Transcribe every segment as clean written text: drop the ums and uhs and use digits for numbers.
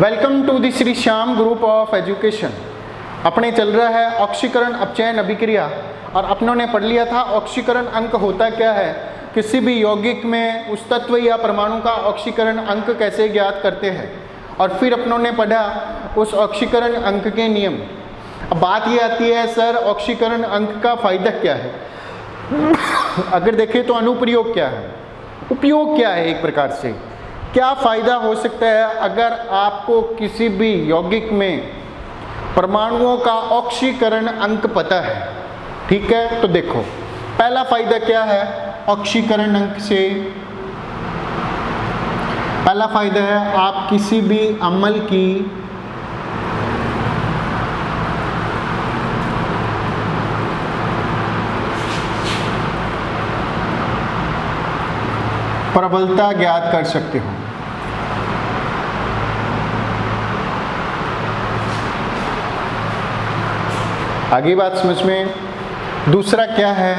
Welcome to the Shri Shyam group of education. अपने चल रहा है ऑक्सीकरण अपचयन अभिक्रिया और अपनों ने पढ़ लिया था ऑक्सीकरण अंक होता क्या है, किसी भी यौगिक में उस तत्व या परमाणु का ऑक्सीकरण अंक कैसे ज्ञात करते हैं, और फिर अपनों ने पढ़ा उस ऑक्सीकरण अंक के नियम। अब बात ये आती है सर ऑक्सीकरण अंक का फायदा क्या है। अगर देखें तो अनुप्रयोग क्या है, उपयोग क्या है, एक प्रकार से क्या फ़ायदा हो सकता है अगर आपको किसी भी यौगिक में परमाणुओं का ऑक्सीकरण अंक पता है। ठीक है, तो देखो पहला फ़ायदा क्या है ऑक्सीकरण अंक से। पहला फ़ायदा है आप किसी भी अम्ल की प्रबलता ज्ञात कर सकते हो। आगे बात समझ में। दूसरा क्या है,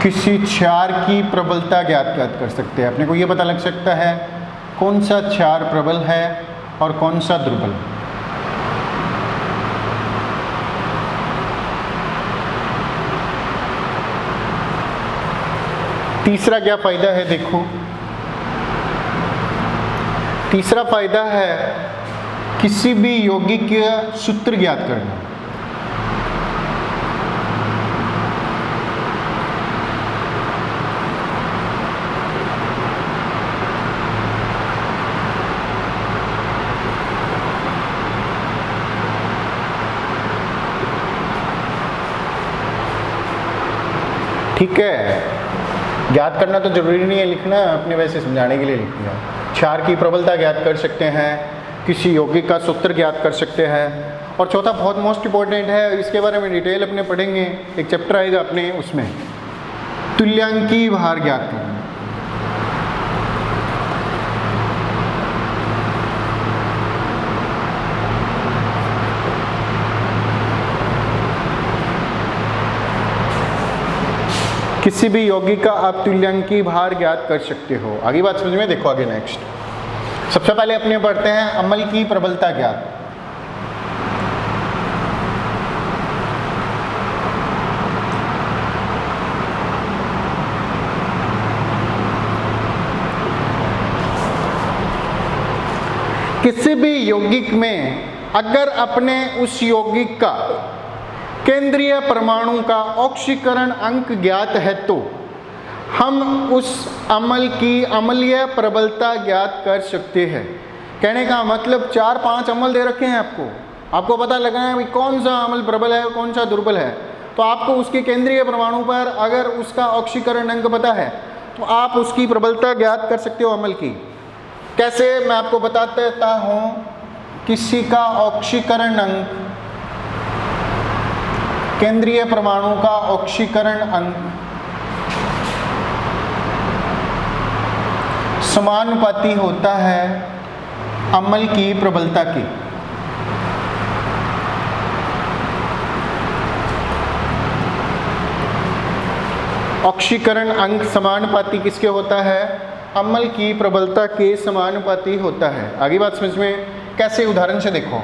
किसी क्षार की प्रबलता ज्ञात कर सकते हैं। अपने को ये पता लग सकता है कौन सा क्षार प्रबल है और कौन सा दुर्बल। तीसरा क्या फायदा है, देखो तीसरा फायदा है किसी भी यौगिक का सूत्र ज्ञात करना। ठीक है, ज्ञात करना तो जरूरी नहीं है लिखना, अपने वैसे समझाने के लिए लिख लिया। क्षार की प्रबलता ज्ञात कर सकते हैं, किसी यौगिक का सूत्र ज्ञात कर सकते हैं, और चौथा बहुत मोस्ट इंपॉर्टेंट है, इसके बारे में डिटेल अपने पढ़ेंगे, एक चैप्टर आएगा अपने उसमें, तुल्यांकी भार ज्ञात करना। किसी भी यौगिक का आप तुल्यांकी भार ज्ञात कर सकते हो। आगे बात समझ में, देखो आगे नेक्स्ट। सबसे पहले अपने पढ़ते हैं अम्ल की प्रबलता ज्ञात। किसी भी यौगिक में अगर अपने उस यौगिक का केंद्रीय परमाणु का ऑक्सीकरण अंक ज्ञात है तो हम उस अम्ल की अम्लीय प्रबलता ज्ञात कर सकते हैं। कहने का मतलब 4-5 अम्ल दे रखे हैं आपको पता लगना है कौन सा अम्ल प्रबल है कौन सा दुर्बल है, तो आपको उसके केंद्रीय परमाणु पर अगर उसका ऑक्सीकरण अंक पता है तो आप उसकी प्रबलता ज्ञात कर सकते हो अम्ल की। कैसे, मैं आपको बता देता हूँ। किसी का ऑक्सीकरण अंक, केंद्रीय परमाणु का ऑक्सीकरण अंक समानुपाती होता है अम्ल की प्रबलता के। ऑक्सीकरण अंक समानुपाती किसके होता है, अम्ल की प्रबलता के समानुपाती होता है। आगे बात समझ में, कैसे उदाहरण से देखो।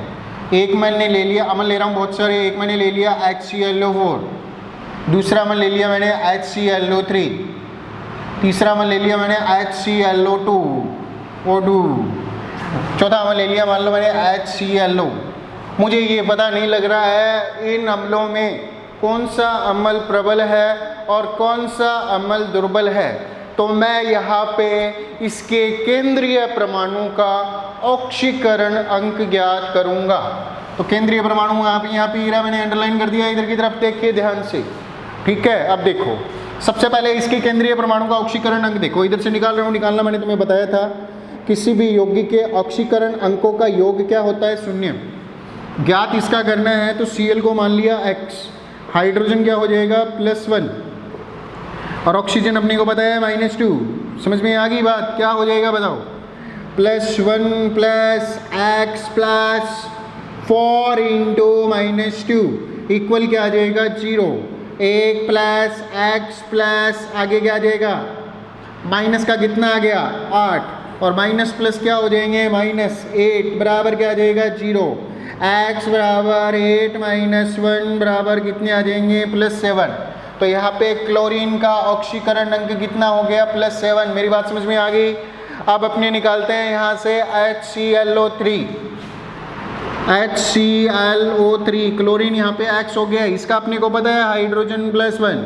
एक मैंने ले लिया अम्ल, ले रहा हूँ बहुत सारे। एक मैंने ले लिया HClO4, दूसरा अम्ल ले लिया मैंने HClO3, तीसरा अम्ल ले लिया मैंने HClO2, चौथा अम्ल ले लिया मान लो मैंने HClO। मुझे ये पता नहीं लग रहा है इन अम्लों में कौन सा अम्ल प्रबल है और कौन सा अम्ल दुर्बल है, तो मैं यहाँ पे इसके केंद्रीय परमाणु का ऑक्सीकरण अंक ज्ञात करूँगा। तो केंद्रीय परमाणु यहाँ पे मैंने अंडरलाइन कर दिया, इधर की तरफ देखिए ध्यान से। ठीक है, अब देखो सबसे पहले इसके केंद्रीय परमाणु का ऑक्सीकरण अंक देखो, इधर से निकाल रहा हूँ, निकालना मैंने तुम्हें बताया था। किसी भी यौगिक के ऑक्सीकरण अंकों का योग क्या होता है, 0। ज्ञात इसका करना है तो Cl को मान लिया x, हाइड्रोजन क्या हो जाएगा +1, और ऑक्सीजन अपने को बताया -2। समझ में आ गई बात, क्या हो जाएगा बताओ, +1 + x + 4 × -2 इक्वल क्या आ जाएगा 0। 1 + x + आगे क्या आ जाएगा, माइनस का कितना आ गया 8, और माइनस प्लस क्या हो जाएंगे, -8 बराबर क्या आ जाएगा 0। x बराबर 8 - 1 बराबर कितने आ जाएंगे +7। तो यहाँ पे क्लोरीन का ऑक्सीकरण अंक कितना हो गया +7। मेरी बात समझ में आ गई। अब अपने निकालते हैं यहाँ से HClO3 क्लोरीन यहाँ पे X हो गया। इसका अपने को पता है हाइड्रोजन +1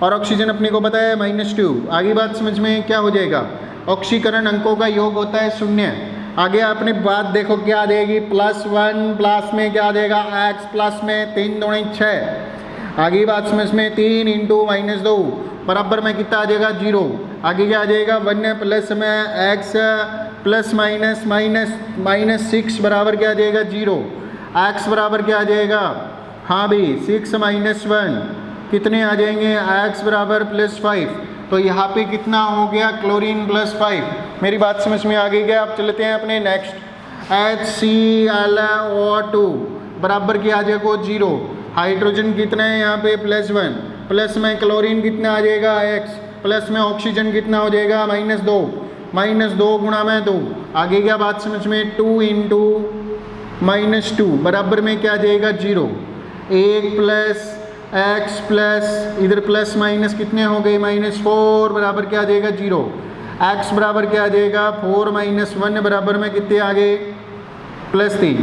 और ऑक्सीजन अपने को पता है -2। आगे बात समझ में क्या हो जाएगा, ऑक्सीकरण अंकों का योग होता है 0। आगे अपनी बात देखो क्या देगी, +1 प्लस में क्या देगा x प्लस में 3 दूनी 6। आगे बात समझ में 3 × -2 बराबर में कितना आ जाएगा 0। आगे क्या आ जाएगा 1 प्लस में x प्लस माइनस -6 बराबर क्या आ जाएगा 0। x बराबर क्या आ जाएगा, हाँ भाई 6 - 1 कितने आ जाएंगे, x बराबर +5। तो यहाँ पे कितना हो गया क्लोरीन +5। मेरी बात समझ में आ गई क्या। अब चलते हैं अपने नेक्स्ट, HClO2 बराबर क्या आ जाएगा 0। हाइड्रोजन कितना है यहाँ पे +1, प्लस में क्लोरीन कितना आ जाएगा x, प्लस में ऑक्सीजन कितना हो जाएगा -2 × 2। आगे क्या बात समझ में 2 × -2 बराबर में क्या आ जाएगा 0। 1 प्लस x प्लस इधर प्लस माइनस कितने हो गए -4 बराबर क्या आ जाएगा 0। x बराबर क्या आ जाएगा 4 - 1 बराबर में कितने आ गए +3।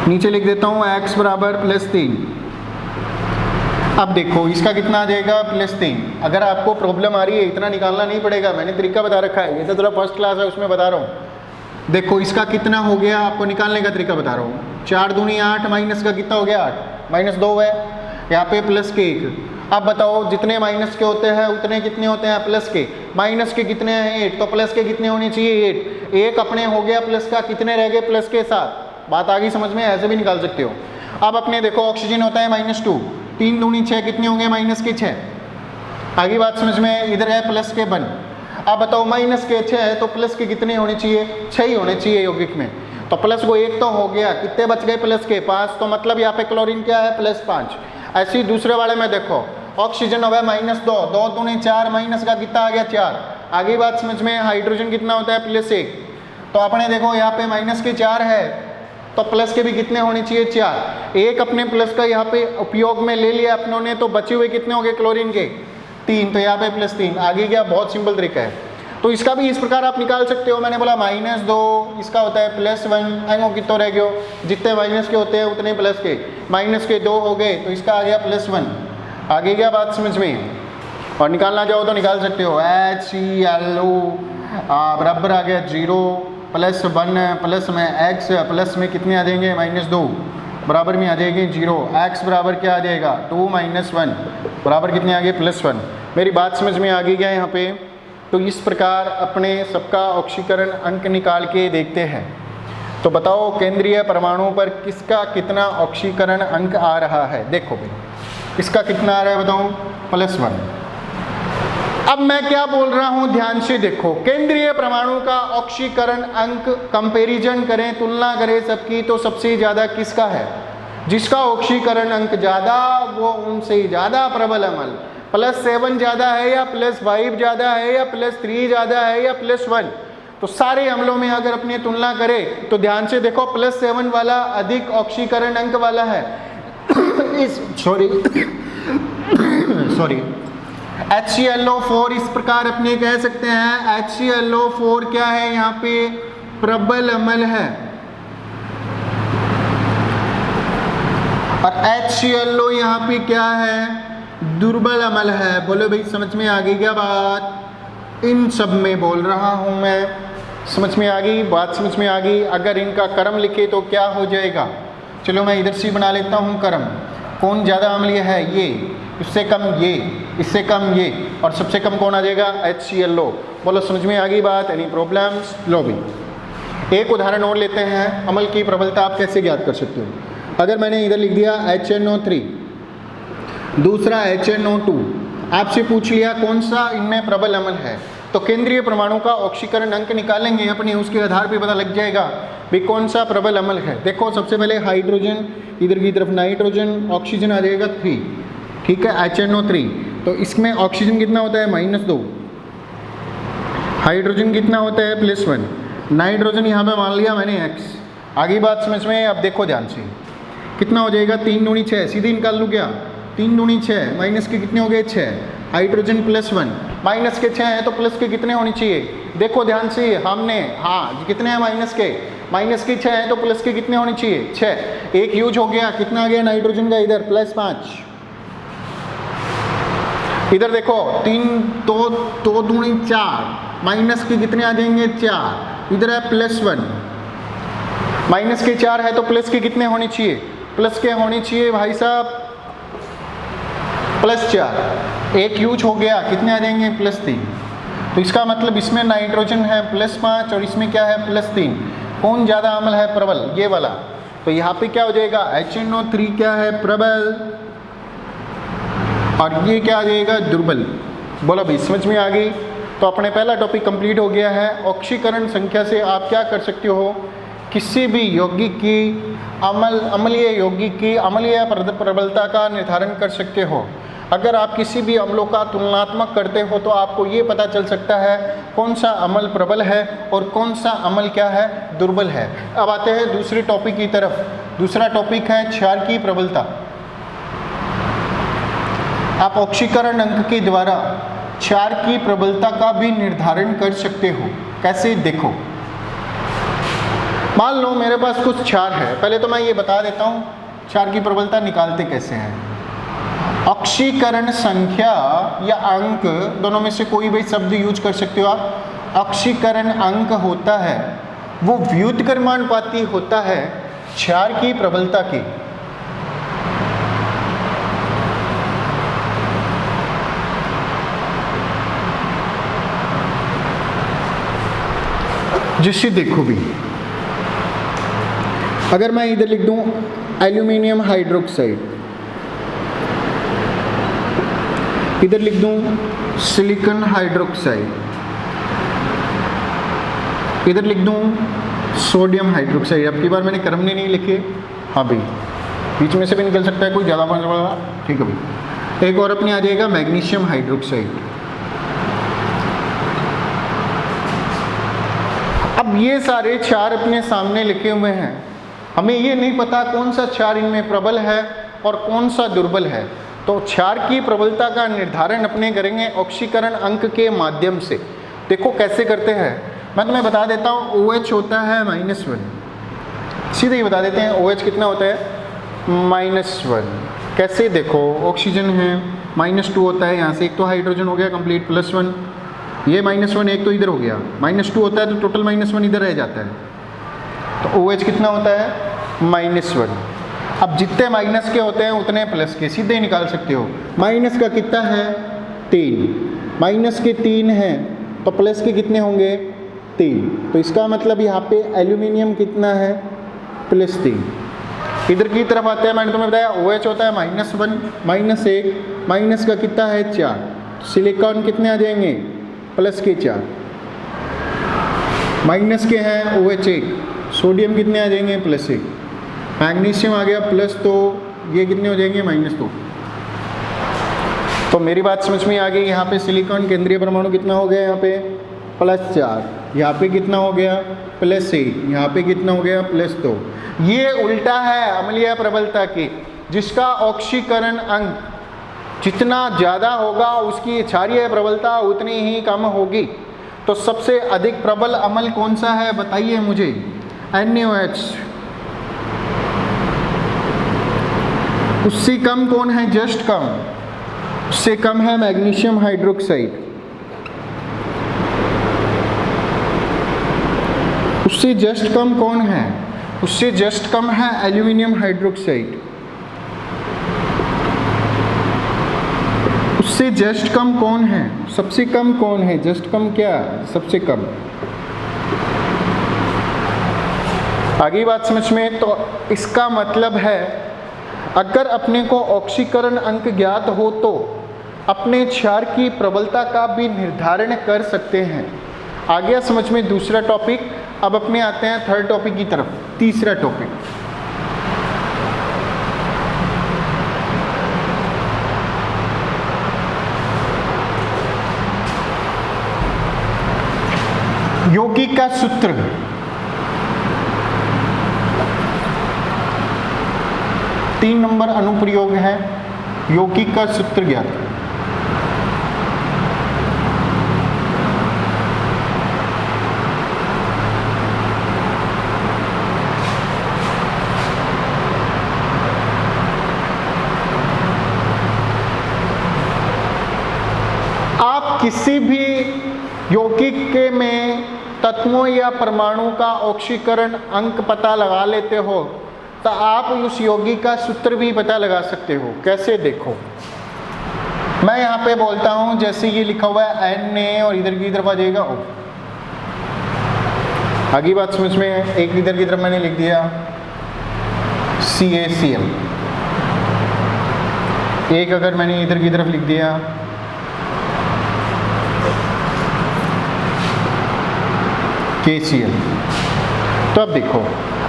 नीचे लिख देता हूँ x बराबर +3। अब देखो इसका कितना आ जाएगा +3। अगर आपको प्रॉब्लम आ रही है इतना निकालना नहीं पड़ेगा, मैंने तरीका बता रखा है, ये तो थोड़ा फर्स्ट क्लास है उसमें बता रहा हूँ। देखो इसका कितना हो गया, आपको निकालने का तरीका बता रहा हूँ। 4 दूनी 8 माइनस का कितना हो गया 8 -2 है, यहाँ पे प्लस के 1। अब बताओ जितने माइनस के होते हैं उतने कितने होते हैं प्लस के। माइनस के कितने हैं 8, तो प्लस के कितने होने चाहिए 8। 1 अपने हो गया प्लस का, कितने रह गए प्लस के 7। बात आ गई समझ में, ऐसे भी निकाल सकते हो। अब अपने देखो ऑक्सीजन होता है -2, 3 दूनी 6 कितने होंगे -6। आगे बात समझ में, इधर है प्लस के 1। अब बताओ -6 है तो प्लस के कितने होने चाहिए 6 ही होने चाहिए यौगिक में। तो प्लस को 1 तो हो गया, कितने बच गए प्लस के 5। तो मतलब यहाँ पे क्लोरीन क्या है +5। ऐसे ही दूसरे वाले में देखो ऑक्सीजन हो गया -2, 2 दूनी 4 माइनस का कितना आ गया 4। आगे बात समझ में, हाइड्रोजन कितना होता है +1। तो अपने देखो यहाँ पे -4 है तो प्लस के भी कितने होने चाहिए 4। 1 अपने प्लस का यहाँ पे उपयोग में ले लिया अपनों ने, तो बचे हुए कितने हो गए क्लोरीन के 3। तो यहाँ पे +3। आगे क्या, बहुत सिंपल तरीका है। तो इसका भी इस प्रकार आप निकाल सकते हो। मैंने बोला -2, इसका होता है +1। एंगो कितना रह गया, जितने माइनस के होते हैं उतने प्लस के, -2 हो गए तो इसका आ गया +1। आगे क्या बात समझ में, और निकालना चाहो तो निकाल सकते हो। HClO बराबर आ गया 0 +1 प्लस में x प्लस में कितने आ जाएंगे -2 बराबर में आ जाएंगे 0। x बराबर क्या आ जाएगा 2 - 1 बराबर कितने आ गए +1। मेरी बात समझ में आ गई क्या यहाँ पे। तो इस प्रकार अपने सबका ऑक्सीकरण अंक निकाल के देखते हैं। तो बताओ केंद्रीय परमाणु पर किसका कितना ऑक्सीकरण अंक आ रहा है। देखो भाई इसका कितना आ रहा है बताओ +1। अब मैं क्या बोल रहा हूं ध्यान से देखो, केंद्रीय परमाणु का ऑक्सीकरण अंक कंपैरिजन करें, तुलना करें सबकी, तो सबसे ज़्यादा किसका है। जिसका ऑक्सीकरण अंक ज़्यादा वो उनसे ज़्यादा प्रबल अम्ल, +7 ज़्यादा है या +5 ज़्यादा है या +3 ज़्यादा है या +1। तो सारे अम्लों में अगर अपनी तुलना करें तो ध्यान से देखो +7 वाला अधिक ऑक्सीकरण अंक वाला है। सॉरी HClO4 इस प्रकार अपने कह सकते हैं HClO4 क्या है यहाँ पे प्रबल अम्ल है, और HClO यहाँ पे क्या है दुर्बल अम्ल है। बोलो भाई समझ में आ गई क्या बात। इन सब में बोल रहा हूँ मैं, समझ में आ गई बात, समझ में आ गई। अगर इनका क्रम लिखे तो क्या हो जाएगा, चलो मैं इधर से बना लेता हूँ क्रम। कौन ज़्यादा अम्लीय है ये, इससे कम ये, इससे कम ये, और सबसे कम कौन आ जाएगा HClO। बोलो समझ में आ गई बात, एनी प्रॉब्लम्स। लो भाई एक उदाहरण और लेते हैं, अम्ल की प्रबलता आप कैसे ज्ञात कर सकते हो। अगर मैंने इधर लिख दिया HNO3, दूसरा HNO2, आपसे पूछ लिया कौन सा इनमें प्रबल अम्ल है, तो केंद्रीय परमाणु का ऑक्सीकरण अंक निकालेंगे अपने, उसके आधार पे पता लग जाएगा भी कौन सा प्रबल अम्ल है। देखो सबसे पहले हाइड्रोजन, इधर की तरफ नाइट्रोजन, ऑक्सीजन आ जाएगा 3, ठीक है HNO3। तो इसमें ऑक्सीजन कितना होता है -2, हाइड्रोजन कितना होता है +1, नाइट्रोजन यहाँ पे मान लिया मैंने x। आगे बात समझ में, अब देखो ध्यान से, कितना हो जाएगा 3 दूनी 6, सीधे निकाल लूँ क्या, 3 दूनी 6, माइनस के कितने हो गए 6, हाइड्रोजन +1, माइनस के 6 हैं तो प्लस के कितने होने चाहिए, देखो ध्यान से, हमने हाँ कितने हैं माइनस के 6 हैं तो प्लस के कितने होने चाहिए 6, एक यूज हो गया, कितना आ गया नाइट्रोजन का इधर +5। इधर देखो 3 तो दूनी 4, माइनस के कितने आ जाएंगे 4, इधर है +1, माइनस के 4 है तो प्लस के कितने होने चाहिए, प्लस के होने चाहिए भाई साहब +4, एक यूज हो गया, कितने आ जाएंगे +3। तो इसका मतलब इसमें नाइट्रोजन है +5 और इसमें क्या है +3, कौन ज़्यादा अम्ल है प्रबल, ये वाला। तो यहाँ पे क्या हो जाएगा HNO3 क्या है प्रबल और ये क्या आ जाएगा दुर्बल। बोलो भाई समझ में आ गई। तो अपने पहला टॉपिक कंप्लीट हो गया है। ऑक्सीकरण संख्या से आप क्या कर सकते हो, किसी भी यौगिक की अम्लीय यौगिक की अम्लीय प्रबलता का निर्धारण कर सकते हो। अगर आप किसी भी अम्लों का तुलनात्मक करते हो तो आपको ये पता चल सकता है कौन सा अम्ल प्रबल है और कौन सा अम्ल क्या है दुर्बल है। अब आते हैं दूसरे टॉपिक की तरफ। दूसरा टॉपिक है क्षार की प्रबलता। आप ऑक्सीकरण अंक के द्वारा क्षार की प्रबलता का भी निर्धारण कर सकते हो। कैसे, देखो मान लो मेरे पास कुछ क्षार है, पहले तो मैं ये बता देता हूँ क्षार की प्रबलता निकालते कैसे हैं। ऑक्सीकरण संख्या या अंक दोनों में से कोई भी शब्द यूज कर सकते हो आप। ऑक्सीकरण अंक होता है वो व्युत्क्रमानुपाती होता है क्षार की प्रबलता की। जिससे देखो भी, अगर मैं इधर लिख दूं एल्यूमिनियम हाइड्रोक्साइड, इधर लिख दूं सिलिकॉन हाइड्रोक्साइड, इधर लिख दूं सोडियम हाइड्रोक्साइड। अब की बार मैंने क्रम नहीं लिखे, हाँ भाई बीच में से भी निकल सकता है कोई ज़्यादा वाला, ठीक है भाई। एक और अपने आ जाएगा मैग्नीशियम हाइड्रोक्साइड। अब ये सारे क्षार अपने सामने लिखे हुए हैं, हमें ये नहीं पता कौन सा क्षार इनमें प्रबल है और कौन सा दुर्बल है। तो क्षार की प्रबलता का निर्धारण अपने करेंगे ऑक्सीकरण अंक के माध्यम से। देखो कैसे करते हैं, मैं तुम्हें बता देता हूँ। OH होता है -1, सीधे ही बता देते हैं OH कितना होता है -1। कैसे, देखो ऑक्सीजन है -2 होता है, यहाँ से एक तो हाइड्रोजन हो गया कंप्लीट +1, ये -1 एक तो इधर हो गया, -2 होता है तो टोटल -1 इधर रह जाता है। तो OH कितना होता है -1। अब जितने माइनस के होते हैं उतने प्लस के सीधे ही निकाल सकते हो। माइनस का कितना है 3, माइनस के 3 हैं तो प्लस के कितने होंगे 3। तो इसका मतलब यहाँ पे एल्यूमिनियम कितना है +3। इधर की तरफ आते हैं, मैंने तुम्हें बताया OH होता है -1 -1, माइनस का कितना है 4, सिलिकॉन कितने आ जाएंगे प्लस के 4, माइनस के हैं OH1, सोडियम कितने आ जाएंगे +1, मैग्नीशियम आ गया प्लस, तो ये कितने हो जाएंगे -2। तो मेरी बात समझ में आ गई। यहाँ पे सिलिकॉन केंद्रीय परमाणु कितना हो गया, यहाँ पे +4, यहाँ पे कितना हो गया +1, यहाँ पे कितना हो गया +2। ये उल्टा है अम्लीय प्रबलता की, जिसका ऑक्सीकरण अंक जितना ज़्यादा होगा उसकी क्षारीय प्रबलता उतनी ही कम होगी। तो सबसे अधिक प्रबल अम्ल कौन सा है बताइए मुझे, NaOH। उससे कम कौन है, जस्ट कम, उससे कम है मैग्नीशियम हाइड्रोक्साइड, उससे जस्ट कम कौन है, उससे जस्ट कम है एल्यूमिनियम हाइड्रोक्साइड, उससे जस्ट कम कौन है, सबसे कम कौन है, जस्ट कम क्या सबसे कम। आगे बात समझ में। तो इसका मतलब है अगर अपने को ऑक्सीकरण अंक ज्ञात हो तो अपने क्षार की प्रबलता का भी निर्धारण कर सकते हैं। आ गया समझ में दूसरा टॉपिक। अब अपने आते हैं थर्ड टॉपिक की तरफ, तीसरा टॉपिक। यौगिक का सूत्र, तीन नंबर अनुप्रयोग है, यौगिक का सूत्र ज्ञात करें। आप किसी भी यौगिक के में तत्वों या परमाणु का ऑक्सीकरण अंक पता लगा लेते हो तो आप उस यौगिक का सूत्र भी पता लगा सकते हो। कैसे, देखो मैं यहाँ पे बोलता हूँ, जैसे ये लिखा हुआ है Na और इधर की तरफ आ जाएगा O। आगे बात समझ में है। एक इधर की तरफ मैंने लिख दिया CaCl, एक अगर मैंने इधर की तरफ लिख दिया KCl। तो अब देखो,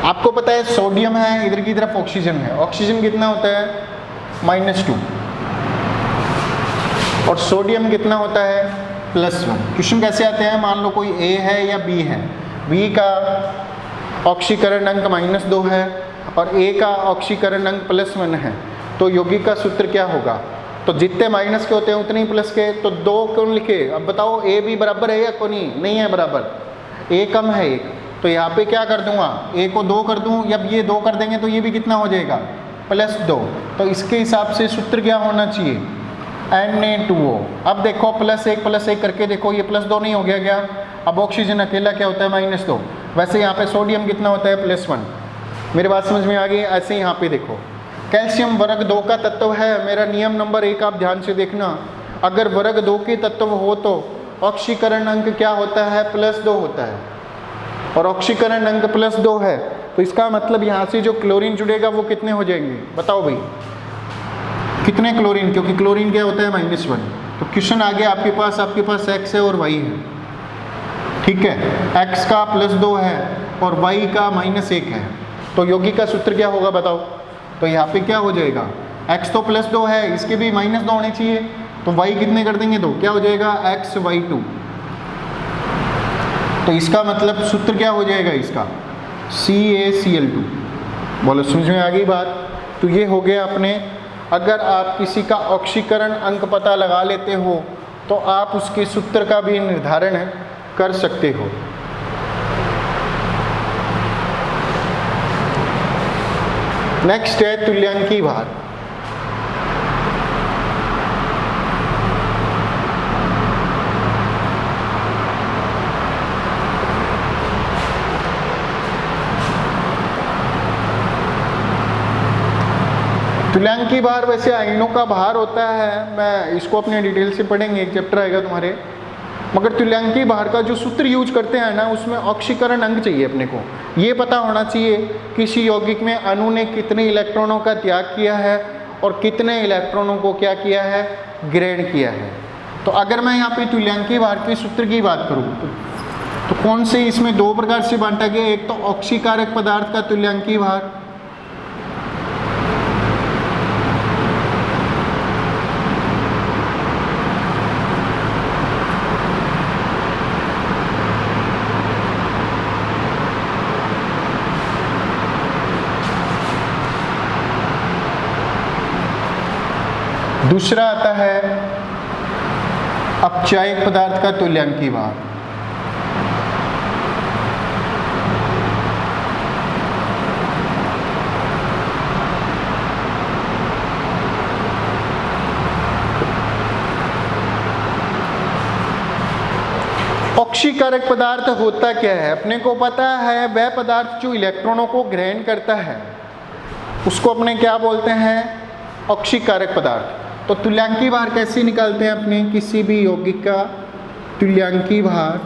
आपको पता है सोडियम है, इधर की तरफ ऑक्सीजन है। ऑक्सीजन कितना होता है -2 और सोडियम कितना होता है +1। क्वेश्चन कैसे आते हैं, मान लो कोई A है या B है, B का ऑक्सीकरण अंक -2 है और A का ऑक्सीकरण अंक +1 है, तो यौगिक का सूत्र क्या होगा? तो जितने माइनस के होते हैं उतने ही प्लस के, तो 2 क्यों लिखे? अब बताओ A B बराबर है या को नहीं है बराबर, A कम है 1, तो यहाँ पे क्या कर दूंगा, A को 2 कर दूं, जब ये 2 कर देंगे तो ये भी कितना हो जाएगा +2। तो इसके हिसाब से सूत्र क्या होना चाहिए Na2O। अब देखो +1 करके देखो, ये +2 नहीं हो गया क्या? अब ऑक्सीजन अकेला क्या होता है -2, वैसे यहाँ पे सोडियम कितना होता है +1। मेरी बात समझ में आ गई? ऐसे यहाँ पे देखो, कैल्शियम वर्ग 2 का तत्व है। मेरा नियम नंबर 1 आप ध्यान से देखना, अगर वर्ग 2 के तत्व हो तो ऑक्सीकरण अंक क्या होता है +2 होता है, और ऑक्सीकरण अंक +2 है, तो इसका मतलब यहाँ से जो क्लोरीन जुड़ेगा वो कितने हो जाएंगे? बताओ भाई कितने क्लोरीन, क्योंकि क्लोरीन क्या होता है -1। तो क्वेश्चन आ गया आपके पास x है और y है, ठीक है, x का +2 है और y का -1 है, तो यौगिक का सूत्र क्या होगा बताओ? तो यहाँ पे क्या हो जाएगा, x तो +2 है, इसके भी -2 होने चाहिए, तो y कितने कर देंगे? तो क्या हो जाएगा XY2। तो इसका मतलब सूत्र क्या हो जाएगा इसका CaCl2। बोलो समझ में आ गई बात? तो ये हो गया अपने, अगर आप किसी का ऑक्सीकरण अंक पता लगा लेते हो तो आप उसके सूत्र का भी निर्धारण कर सकते हो। नेक्स्ट है तुल्यांकी भार। तुल्यांकी भार वैसे आयनों का भार होता है, मैं इसको अपने डिटेल से पढ़ेंगे, एक चैप्टर आएगा तुम्हारे, मगर तुल्यांकी भार का जो सूत्र यूज करते हैं ना, उसमें ऑक्सीकरण अंक चाहिए अपने को। ये पता होना चाहिए किसी यौगिक में अणु ने कितने इलेक्ट्रॉनों का त्याग किया है और कितने इलेक्ट्रॉनों को क्या किया है, ग्रहण किया है। तो अगर मैं यहाँ पे तुल्यांकी भार के सूत्र की बात करूँ तो कौन से इसमें 2 प्रकार से बांटा गया, एक तो ऑक्सीकारक पदार्थ का तुल्यांकी भार, दूसरा आता है अपचायक पदार्थ का तुल्यांकी भार। ऑक्सीकारक पदार्थ होता क्या है, अपने को पता है, वह पदार्थ जो इलेक्ट्रॉनों को ग्रहण करता है उसको अपने क्या बोलते हैं, ऑक्सीकारक पदार्थ। तो तुल्यांकी भार कैसे निकालते हैं अपने किसी भी यौगिक का तुल्यांकी भार?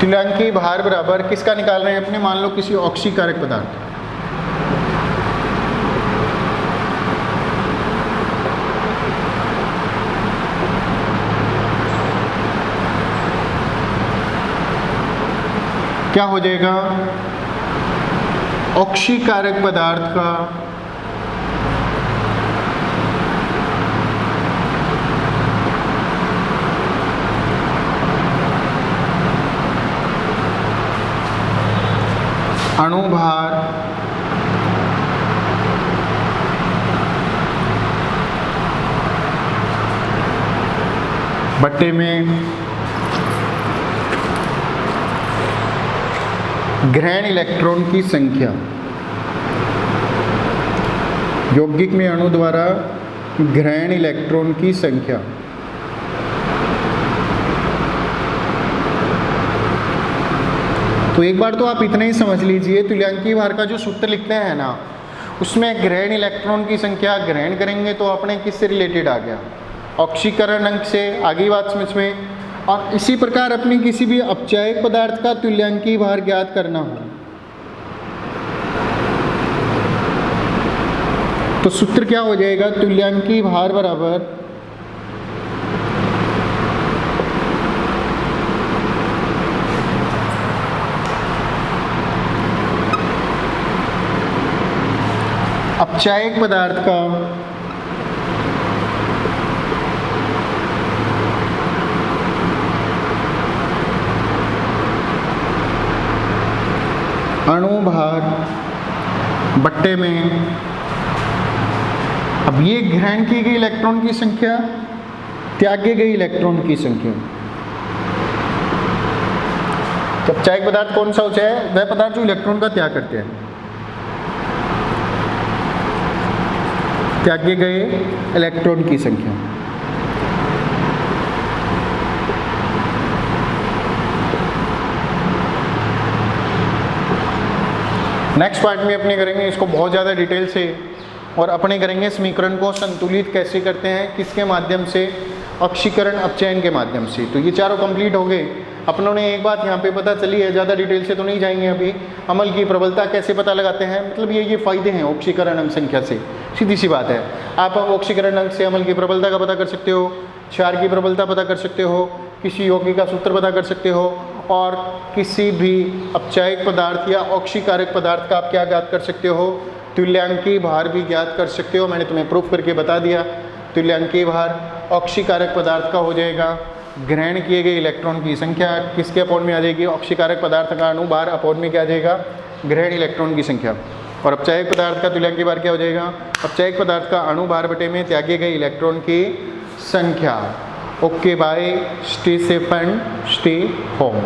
तुल्यांकी भार बराबर किसका निकाल रहे हैं अपने, मान लो किसी ऑक्सीकारक पदार्थ, क्या हो जाएगा, ऑक्सीकारक पदार्थ का अणुभार बट्टे में ग्रहण इलेक्ट्रॉन की संख्या। यौगिक में अणु द्वारा ग्रहण इलेक्ट्रॉन की संख्या। तो एक बार तो आप इतना ही समझ लीजिए, तुल्यांकीय भार का जो सूत्र लिखते हैं ना, उसमें ग्रहण इलेक्ट्रॉन की संख्या ग्रहण करेंगे तो अपने किससे रिलेटेड आ गया, ऑक्सीकरण अंक से। आगे बात समझ में। और इसी प्रकार अपने किसी भी अपचायक पदार्थ का तुल्यांकीय भार ज्ञात करना हो तो सूत्र क्या हो जाएगा, तुल्यांकीय भार बराबर अपचायक पदार्थ का अणुभार बट्टे में। अब ये ग्रहण की गई इलेक्ट्रॉन की संख्या, त्यागे गई इलेक्ट्रॉन की संख्या। तो अपचायक पदार्थ कौन सा होता है, वह पदार्थ जो इलेक्ट्रॉन का त्याग करते हैं। त्यागे गए इलेक्ट्रॉन की संख्या। नेक्स्ट पार्ट में अपने करेंगे इसको बहुत ज़्यादा डिटेल से, और अपने करेंगे समीकरण को संतुलित कैसे करते हैं, किसके माध्यम से, ऑक्सीकरण अपचयन के माध्यम से। तो ये चारों कंप्लीट हो गए। अपनों ने एक बात यहाँ पे पता चली है, ज़्यादा डिटेल से तो नहीं जाएंगे अभी। अमल की प्रबलता कैसे पता लगाते हैं, मतलब ये फ़ायदे हैं ऑक्सीकरण अंक संख्या से, सीधी सी बात है। आप ऑक्सीकरण अंक से अमल की प्रबलता का पता कर सकते हो, क्षार की प्रबलता पता कर सकते हो, किसी यौगिक का सूत्र पता कर सकते हो, और किसी भी अपचायक पदार्थ या ऑक्सीकारक पदार्थ का आप क्या ज्ञात कर सकते हो, तुल्यांकीय भार भी ज्ञात कर सकते हो। मैंने तुम्हें प्रूफ करके बता दिया। तुल्यांकीय भार ऑक्सीकारक पदार्थ का हो जाएगा ग्रहण किए गए इलेक्ट्रॉन की संख्या, किसके अपॉन में आ जाएगी, ऑक्सीकारक पदार्थ का अणुभार अपॉन में क्या आ जाएगा, ग्रहण इलेक्ट्रॉन की संख्या। और अपचायक पदार्थ का तुल्यांकीय भार क्या हो जाएगा, अपचायक पदार्थ का अणुभार बटे में त्यागे गए इलेक्ट्रॉन की संख्या। Okay bye, stay safe and stay home.